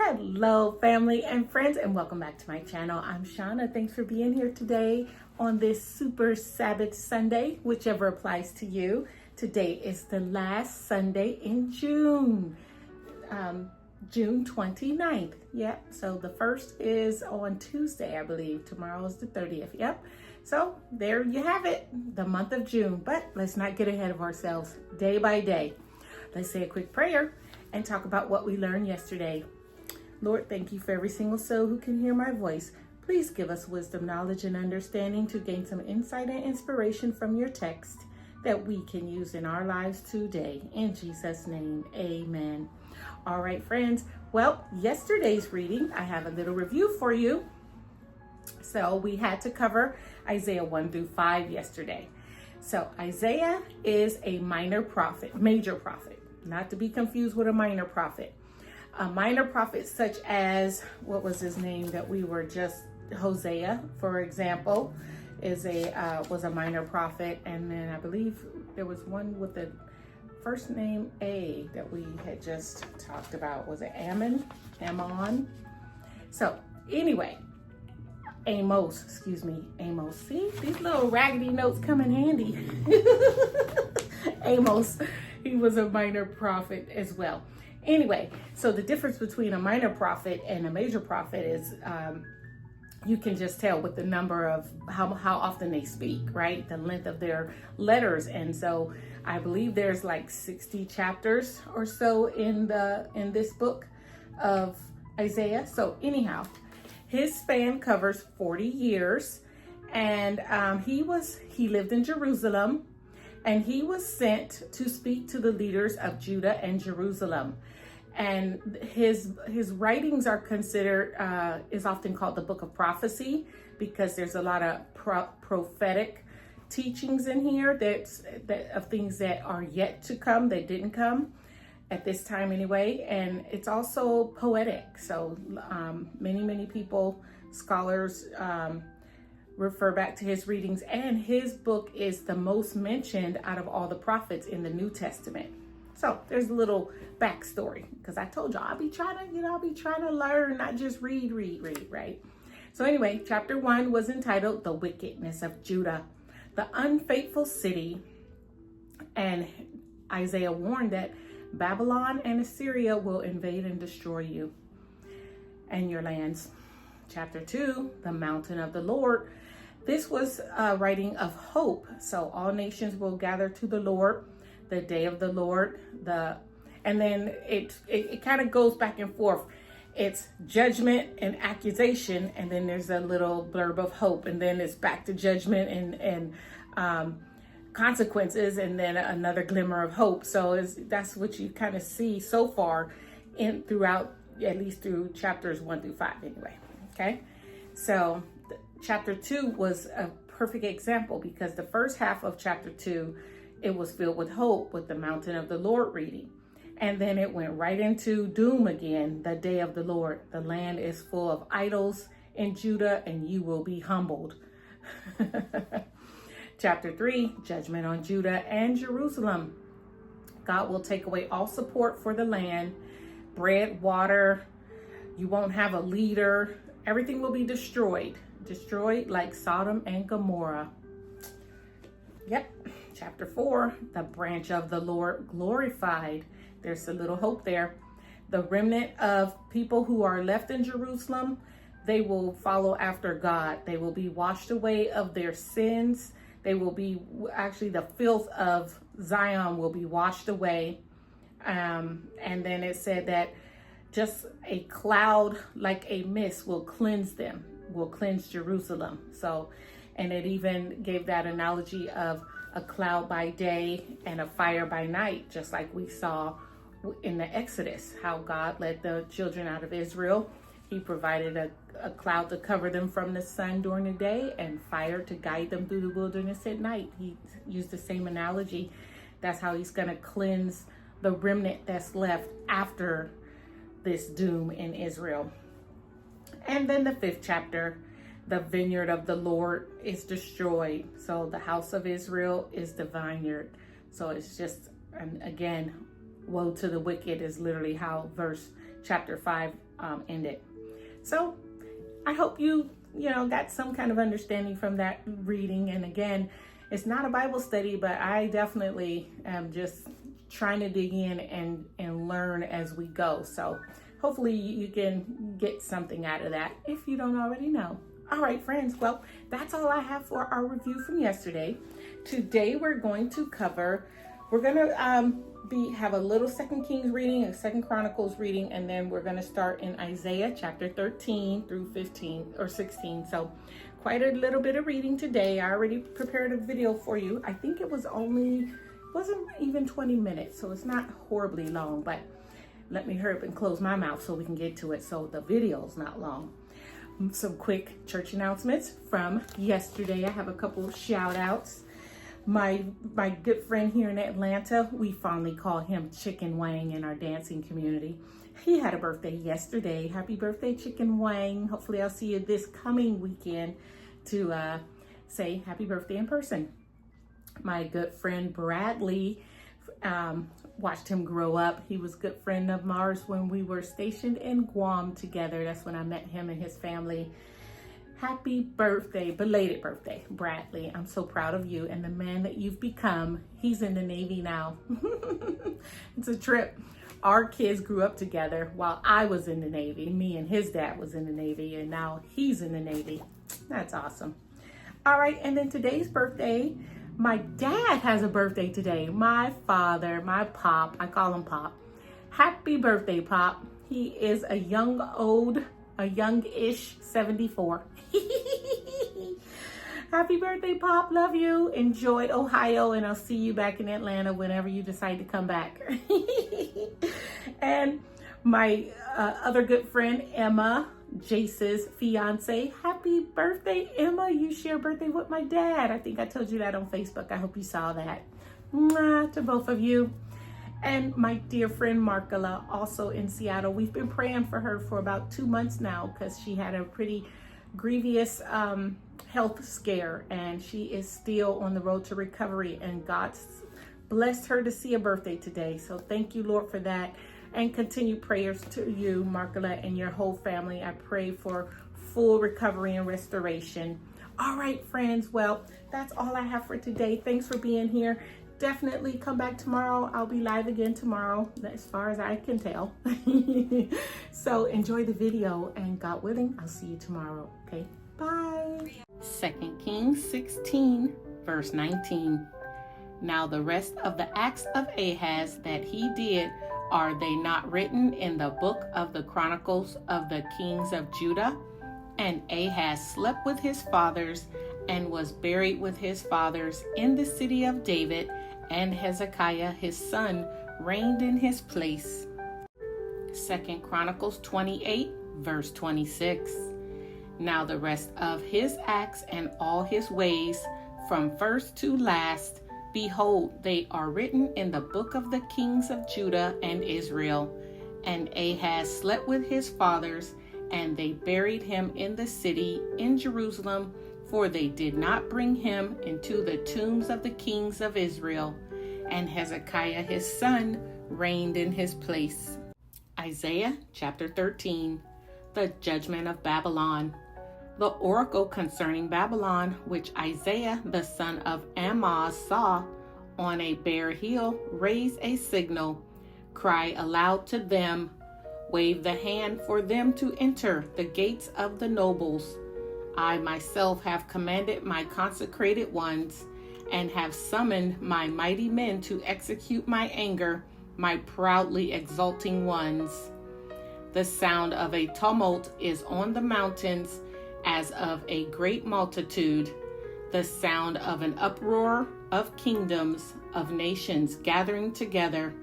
Hello, family and friends, and welcome back to my channel. I'm Shauna. Thanks for being here today on this Super Sabbath Sunday, whichever applies to you. Today is the last Sunday in June, June 29th. Yep, so the first is on Tuesday, I believe. Tomorrow is the 30th. Yep. So there you have it, the month of June. But let's not get ahead of ourselves day by day. Let's say a quick prayer and talk about what we learned yesterday. Lord, thank you for every single soul who can hear my voice. Please give us wisdom, knowledge, and understanding to gain some insight and inspiration from your text that we can use in our lives today. In Jesus' name, amen. All right, friends. Well, yesterday's reading, I have a little review for you. So we had to cover Isaiah 1 through 5 yesterday. So Isaiah is a minor prophet, major prophet, not to be confused with a minor prophet. A minor prophet such as, what was his name that we were just, Hosea, for example, was a minor prophet. And then I believe there was one with the first name A that we had just talked about. Was it Ammon? So anyway, Amos. See, these little raggedy notes come in handy. Amos, he was a minor prophet as well. Anyway, so the difference between a minor prophet and a major prophet is you can just tell with the number of how often they speak, right? The length of their letters. And so I believe there's like 60 chapters or so in this book of Isaiah. So anyhow, his span covers 40 years, and he lived in Jerusalem, and he was sent to speak to the leaders of Judah and Jerusalem. And his writings are considered, is often called the book of prophecy, because there's a lot of prophetic teachings in here of things that are yet to come, that didn't come at this time anyway. And it's also poetic. So many people, scholars, refer back to his readings, and his book is the most mentioned out of all the prophets in the New Testament. So there's a little backstory, because I told y'all I'll be trying to learn, not just read, right? So anyway, chapter 1 was entitled The Wickedness of Judah, the Unfaithful City. And Isaiah warned that Babylon and Assyria will invade and destroy you and your lands. Chapter 2, The Mountain of the Lord. This was a writing of hope. So all nations will gather to the Lord, the day of the Lord, and then it kind of goes back and forth. It's judgment and accusation, and then there's a little blurb of hope, and then it's back to judgment and consequences, and then another glimmer of hope. So that's what you kind of see so far throughout, at least through chapters 1 through 5 anyway. Okay, so chapter 2 was a perfect example, because the first half of chapter 2, it was filled with hope with the Mountain of the Lord reading. And then it went right into doom again, the day of the Lord. The land is full of idols in Judah, and you will be humbled. Chapter 3, judgment on Judah and Jerusalem. God will take away all support for the land, bread, water. You won't have a leader. Everything will be destroyed like Sodom and Gomorrah. Yep. Chapter 4, the branch of the Lord glorified. There's a little hope there. The remnant of people who are left in Jerusalem, they will follow after God. They will be washed away of their sins. They will be, actually the filth of Zion will be washed away. And then it said that just a cloud like a mist will cleanse them, will cleanse Jerusalem. So, and it even gave that analogy of a cloud by day and a fire by night, just like we saw in the Exodus, how God led the children out of Israel. He provided a cloud to cover them from the sun during the day and fire to guide them through the wilderness at night. He used the same analogy. That's how he's going to cleanse the remnant that's left after this doom in Israel. And then the 5th chapter, the vineyard of the Lord is destroyed. So the house of Israel is the vineyard. So it's just, and again, woe to the wicked is literally how chapter 5 ended. So I hope you got some kind of understanding from that reading. And again, it's not a Bible study, but I definitely am just trying to dig in and learn as we go. So hopefully you can get something out of that if you don't already know. All right, friends. Well, that's all I have for our review from yesterday. Today we're going to have a little 2 Kings reading, a 2 Chronicles reading, and then we're going to start in Isaiah chapter 13 through 15 or 16. So quite a little bit of reading today. I already prepared a video for you. I think it wasn't even 20 minutes, so it's not horribly long, but let me hurry up and close my mouth so we can get to it so the video's not long. Some quick church announcements from yesterday. I have a couple of shout outs. My good friend here in Atlanta, we fondly call him Chicken Wang in our dancing community. He had a birthday yesterday. Happy birthday, Chicken Wang. Hopefully I'll see you this coming weekend to say happy birthday in person. My good friend Bradley, watched him grow up. He was a good friend of ours when we were stationed in Guam together. That's when I met him and his family. Happy birthday, belated birthday, Bradley. I'm so proud of you and the man that you've become. He's in the Navy now. It's a trip. Our kids grew up together while I was in the Navy. Me and his dad was in the Navy, and now he's in the Navy. That's awesome. All right, and then today's birthday, my dad has a birthday today. My father, my pop, I call him Pop. Happy birthday, Pop. He is a youngish 74. Happy birthday, Pop. Love you. Enjoy Ohio, and I'll see you back in Atlanta whenever you decide to come back. And my other good friend, Emma, Jace's fiance. Happy birthday, Emma. You share birthday with my dad. I think I told you that on Facebook. I hope you saw that. Mwah, to both of you. And my dear friend Markela, also in Seattle. We've been praying for her for about 2 months now because she had a pretty grievous health scare, and she is still on the road to recovery, and God's blessed her to see a birthday today. So thank you, Lord, for that, and continue prayers to you, Markela, and your whole family. I pray for full recovery and restoration. All right, friends. Well, that's all I have for today. Thanks for being here. Definitely come back tomorrow. I'll be live again tomorrow, as far as I can tell. So enjoy the video, and God willing, I'll see you tomorrow. Okay, bye. 2 Kings 16, verse 19. Now the rest of the acts of Ahaz that he did, are they not written in the book of the Chronicles of the Kings of Judah? And Ahaz slept with his fathers and was buried with his fathers in the city of David, and Hezekiah his son reigned in his place. 2 Chronicles 28, verse 26. Now the rest of his acts and all his ways, from first to last, behold, they are written in the book of the kings of Judah and Israel. And Ahaz slept with his fathers, and they buried him in the city in Jerusalem, for they did not bring him into the tombs of the kings of Israel. And Hezekiah his son reigned in his place. Isaiah chapter 13. The judgment of Babylon. The oracle concerning Babylon, which Isaiah the son of Amoz saw on a bare hill, raise a signal, cry aloud to them, wave the hand for them to enter the gates of the nobles. I myself have commanded my consecrated ones, and have summoned my mighty men to execute my anger, my proudly exulting ones. The sound of a tumult is on the mountains, as of a great multitude, the sound of an uproar of kingdoms, of nations gathering together.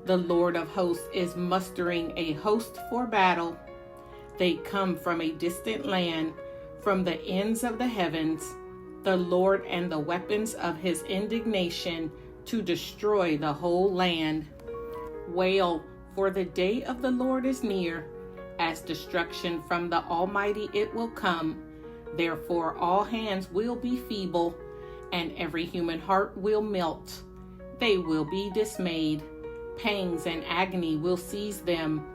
The Lord of hosts is mustering a host for battle. They come from a distant land, from the ends of the heavens, the Lord and the weapons of his indignation, to destroy the whole land. Wail, for the day of the Lord is near. As destruction from the Almighty it will come. Therefore all hands will be feeble, and every human heart will melt. They will be dismayed. Pangs and agony will seize them.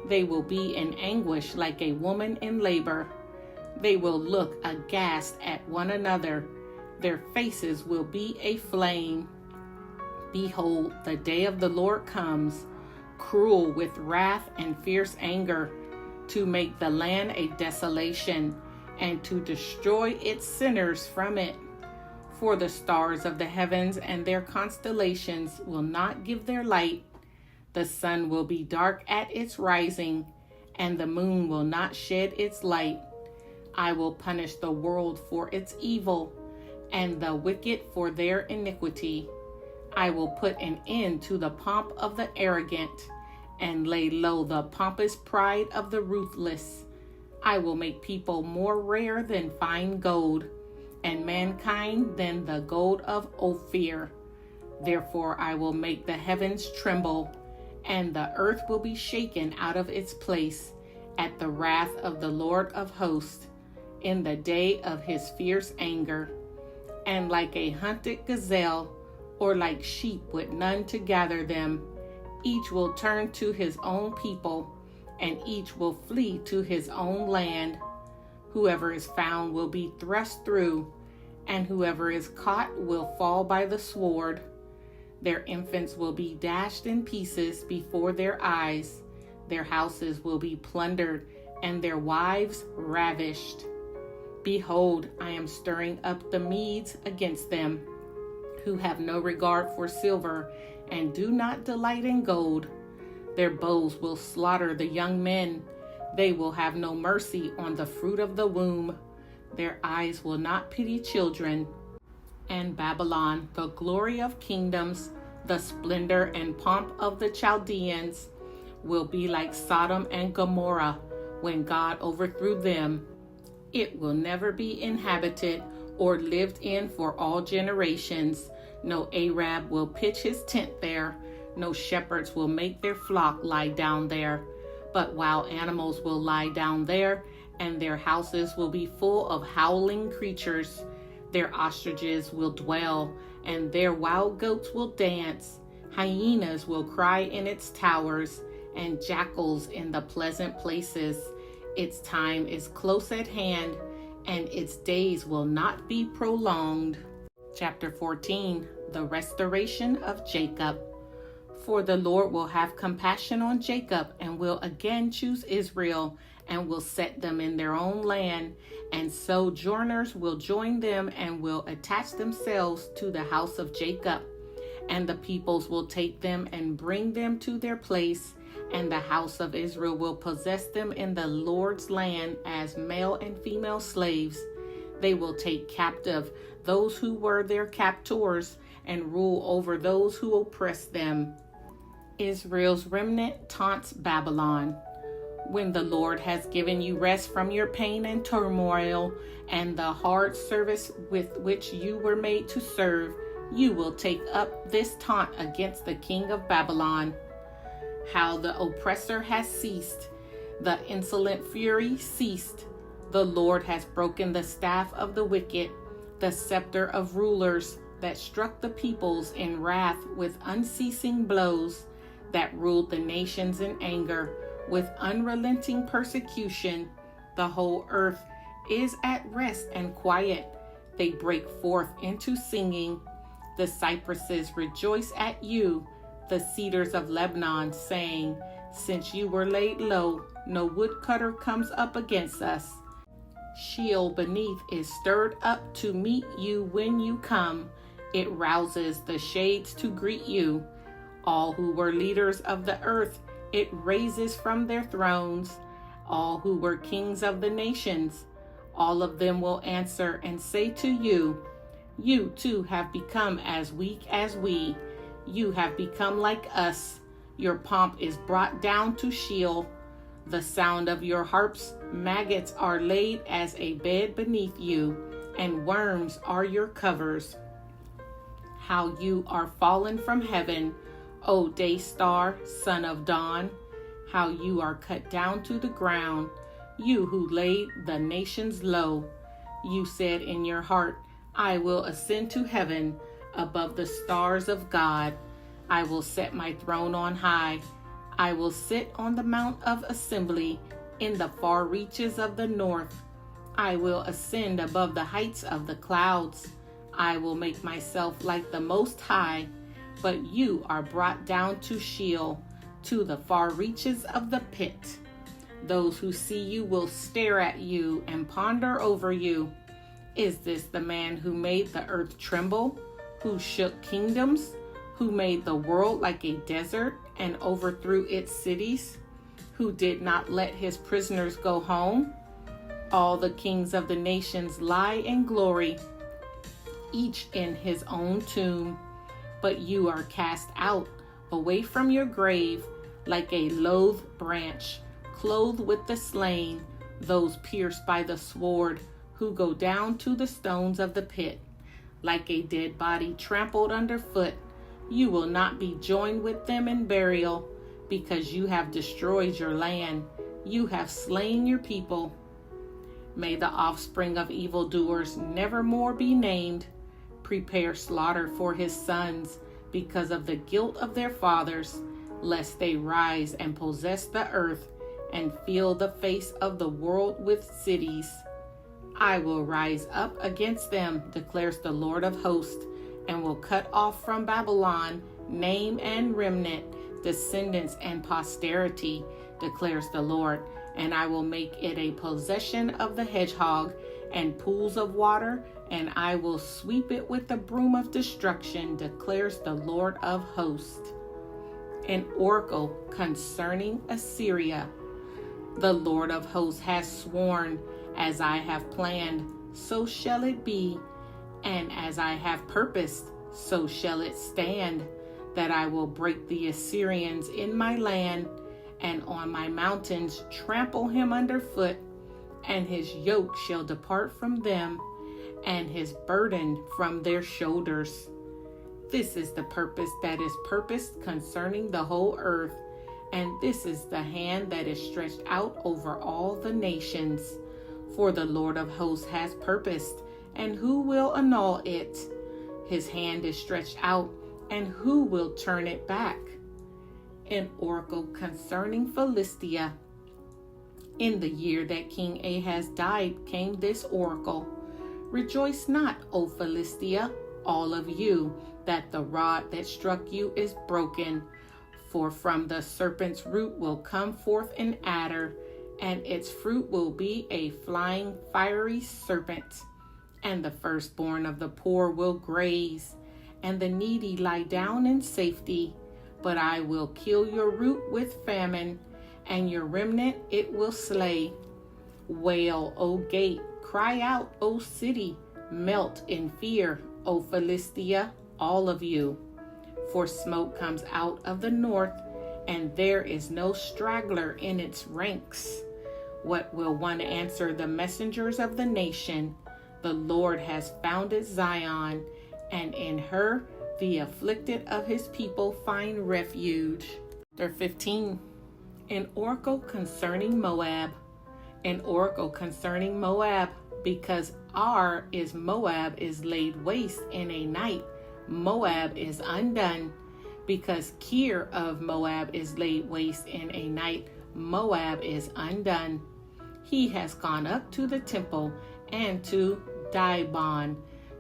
They will be in anguish like a woman in labor. They will look aghast at one another. Their faces will be a flame. Behold, the day of the Lord comes, cruel with wrath and fierce anger, to make the land a desolation, and to destroy its sinners from it. For the stars of the heavens and their constellations will not give their light. The sun will be dark at its rising, and the moon will not shed its light. I will punish the world for its evil, and the wicked for their iniquity. I will put an end to the pomp of the arrogant, and lay low the pompous pride of the ruthless. I will make people more rare than fine gold, and mankind than the gold of Ophir. Therefore I will make the heavens tremble, and the earth will be shaken out of its place at the wrath of the Lord of hosts, in the day of his fierce anger. And like a hunted gazelle, or like sheep with none to gather them, each will turn to his own people, and each will flee to his own land. Whoever is found will be thrust through, and whoever is caught will fall by the sword. Their infants will be dashed in pieces before their eyes. Their houses will be plundered, and their wives ravished. Behold, I am stirring up the Medes against them, who have no regard for silver, and do not delight in gold. Their bows will slaughter the young men. They will have no mercy on the fruit of the womb. Their eyes will not pity children. And Babylon, the glory of kingdoms, the splendor and pomp of the Chaldeans, will be like Sodom and Gomorrah when God overthrew them. It will never be inhabited or lived in for all generations. No Arab will pitch his tent there. No shepherds will make their flock lie down there. But wild animals will lie down there, and their houses will be full of howling creatures. Their ostriches will dwell, and their wild goats will dance. Hyenas will cry in its towers, and jackals in the pleasant places. Its time is close at hand, and its days will not be prolonged. Chapter 14, the restoration of Jacob. For the Lord will have compassion on Jacob, and will again choose Israel, and will set them in their own land, and sojourners will join them, and will attach themselves to the house of Jacob. And the peoples will take them and bring them to their place, and the house of Israel will possess them in the Lord's land as male and female slaves. They will take captive those who were their captors, and rule over those who oppressed them. Israel's remnant taunts Babylon. When the Lord has given you rest from your pain and turmoil, and the hard service with which you were made to serve, you will take up this taunt against the king of Babylon. How the oppressor has ceased, the insolent fury ceased. The Lord has broken the staff of the wicked, the scepter of rulers that struck the peoples in wrath with unceasing blows, that ruled the nations in anger with unrelenting persecution. The whole earth is at rest and quiet. They break forth into singing. The cypresses rejoice at you, the cedars of Lebanon, saying, since you were laid low, no woodcutter comes up against us. Sheol beneath is stirred up to meet you when you come. It rouses the shades to greet you. All who were leaders of the earth, it raises from their thrones. All who were kings of the nations, all of them will answer and say to you, you too have become as weak as we. You have become like us. Your pomp is brought down to Sheol. The sound of your harps, maggots are laid as a bed beneath you, and worms are your covers. How you are fallen from heaven, O day star, son of dawn. How you are cut down to the ground, you who laid the nations low. You said in your heart, I will ascend to heaven above the stars of God. I will set my throne on high. I will sit on the mount of assembly in the far reaches of the north. I will ascend above the heights of the clouds. I will make myself like the Most High, but you are brought down to Sheol, to the far reaches of the pit. Those who see you will stare at you and ponder over you. Is this the man who made the earth tremble, who shook kingdoms, who made the world like a desert and overthrew its cities, who did not let his prisoners go home? All the kings of the nations lie in glory, each in his own tomb. But you are cast out, away from your grave, like a loathed branch, clothed with the slain, those pierced by the sword, who go down to the stones of the pit. Like a dead body trampled underfoot, you will not be joined with them in burial, because you have destroyed your land. You have slain your people. May the offspring of evildoers never more be named. Prepare slaughter for his sons, because of the guilt of their fathers, lest they rise and possess the earth and fill the face of the world with cities. I will rise up against them, declares the Lord of hosts, and will cut off from Babylon name and remnant, descendants and posterity, declares the Lord. And I will make it a possession of the hedgehog and pools of water, and I will sweep it with the broom of destruction, declares the Lord of hosts. An oracle concerning Assyria. The Lord of hosts has sworn, as I have planned, so shall it be, and as I have purposed, so shall it stand, that I will break the Assyrians in my land, and on my mountains trample him underfoot, and his yoke shall depart from them, and his burden from their shoulders. This is the purpose that is purposed concerning the whole earth, and this is the hand that is stretched out over all the nations. For the Lord of hosts has purposed, and who will annul it? His hand is stretched out, and who will turn it back? An oracle concerning Philistia. In the year that King Ahaz died came this oracle. Rejoice not, O Philistia, all of you, that the rod that struck you is broken. For from the serpent's root will come forth an adder, and its fruit will be a flying fiery serpent. And the firstborn of the poor will graze, and the needy lie down in safety. But I will kill your root with famine, and your remnant it will slay. Wail, O gate, cry out, O city, melt in fear, O Philistia, all of you. For smoke comes out of the north, and there is no straggler in its ranks. What will one answer the messengers of the nation? The Lord has founded Zion, and in her the afflicted of his people find refuge. Chapter 15. An oracle concerning Moab. An oracle concerning Moab, because Ar is Moab is laid waste in a night. Moab is undone, because Kir of Moab is laid waste in a night. Moab is undone. He has gone up to the temple and to Dibon,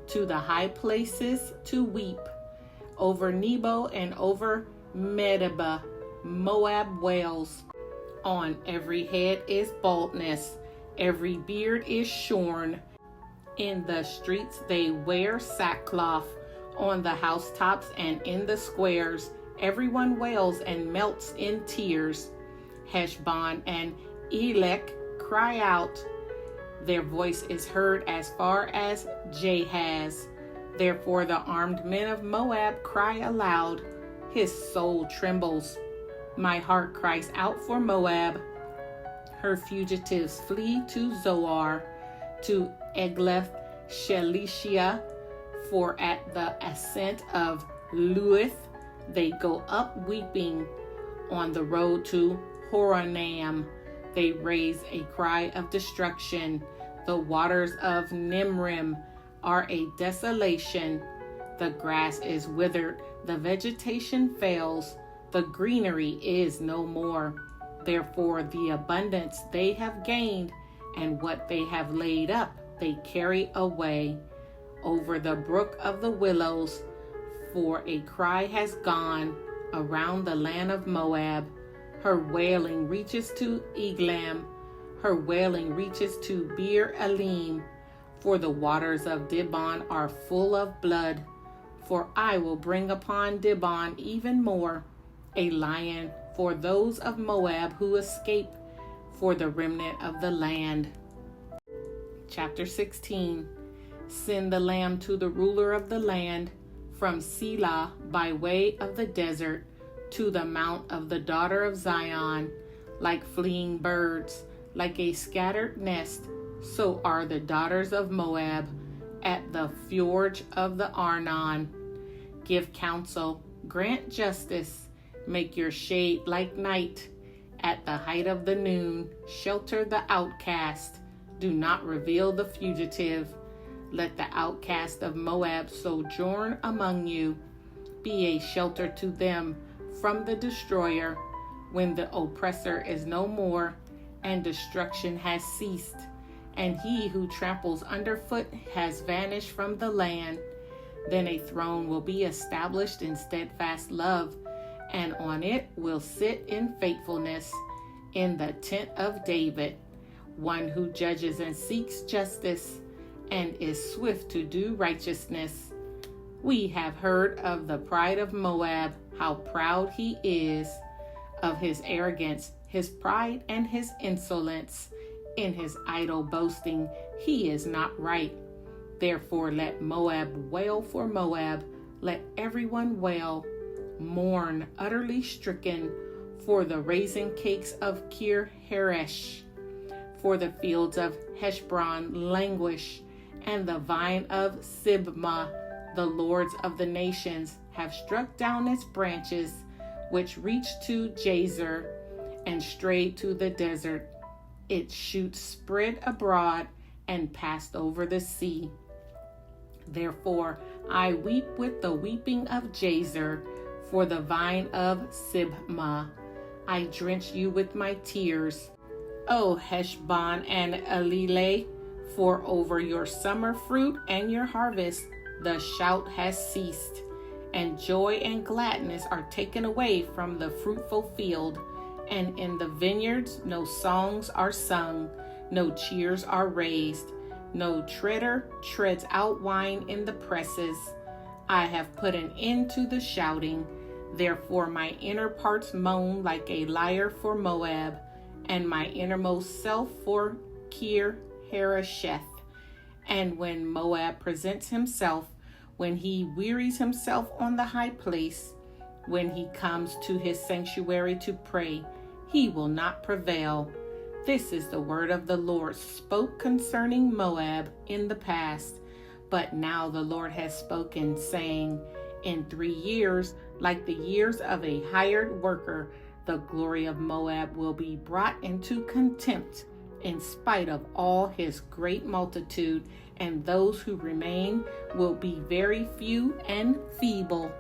to the high places to weep. Over Nebo and over Medeba, Moab wails. On every head is baldness, every beard is shorn. In the streets they wear sackcloth, on the housetops and in the squares, everyone wails and melts in tears. Heshbon and Elek cry out. Their voice is heard as far as Jahaz. Therefore the armed men of Moab cry aloud. His soul trembles. My heart cries out for Moab. Her fugitives flee to Zoar, to Eglath Shelishia, for at the ascent of Luith they go up weeping. On the road to Horonaim they raise a cry of destruction. The waters of Nimrim are a desolation. The grass is withered, the vegetation fails. The greenery is no more. Therefore, the abundance they have gained and what they have laid up, they carry away over the brook of the willows. For a cry has gone around the land of Moab. Her wailing reaches to Eglam. Her wailing reaches to Beer Elim. For the waters of Dibon are full of blood. For I will bring upon Dibon even more, a lion for those of Moab who escape, for the remnant of the land. Chapter 16. Send the lamb to the ruler of the land, from Selah by way of the desert, to the mount of the daughter of Zion. Like fleeing birds, like a scattered nest, so are the daughters of Moab at the fjord of the Arnon. Give counsel, grant justice, make your shade like night. At the height of the noon, shelter the outcast. Do not reveal the fugitive. Let the outcast of Moab sojourn among you. Be a shelter to them from the destroyer, when the oppressor is no more, and destruction has ceased, and he who tramples underfoot has vanished from the land. Then a throne will be established in steadfast love, and on it will sit in faithfulness, in the tent of David, one who judges and seeks justice, and is swift to do righteousness. We have heard of the pride of Moab, how proud he is, of his arrogance, his pride, and his insolence. In his idle boasting, he is not right. Therefore let Moab wail for Moab, let everyone wail. Mourn, utterly stricken, for the raisin cakes of Kir Heresh. For the fields of Heshbon languish, and the vine of Sibmah. The lords of the nations have struck down its branches, which reached to Jazer, and strayed to the desert. Its shoots spread abroad, and passed over the sea. Therefore I weep with the weeping of Jazer, for the vine of Sibmah. I drench you with my tears, O Heshbon and Elileh, for over your summer fruit and your harvest the shout has ceased, and joy and gladness are taken away from the fruitful field, and in the vineyards no songs are sung, no cheers are raised, no treader treads out wine in the presses. I have put an end to the shouting, therefore my inner parts moan like a lyre for Moab, and my innermost self for Kir Hareseth. And when Moab presents himself, when he wearies himself on the high place, when he comes to his sanctuary to pray, he will not prevail. This is the word of the Lord spoke concerning Moab in the past. But now the Lord has spoken, saying, in 3 years, like the years of a hired worker, the glory of Moab will be brought into contempt, in spite of all his great multitude, and those who remain will be very few and feeble.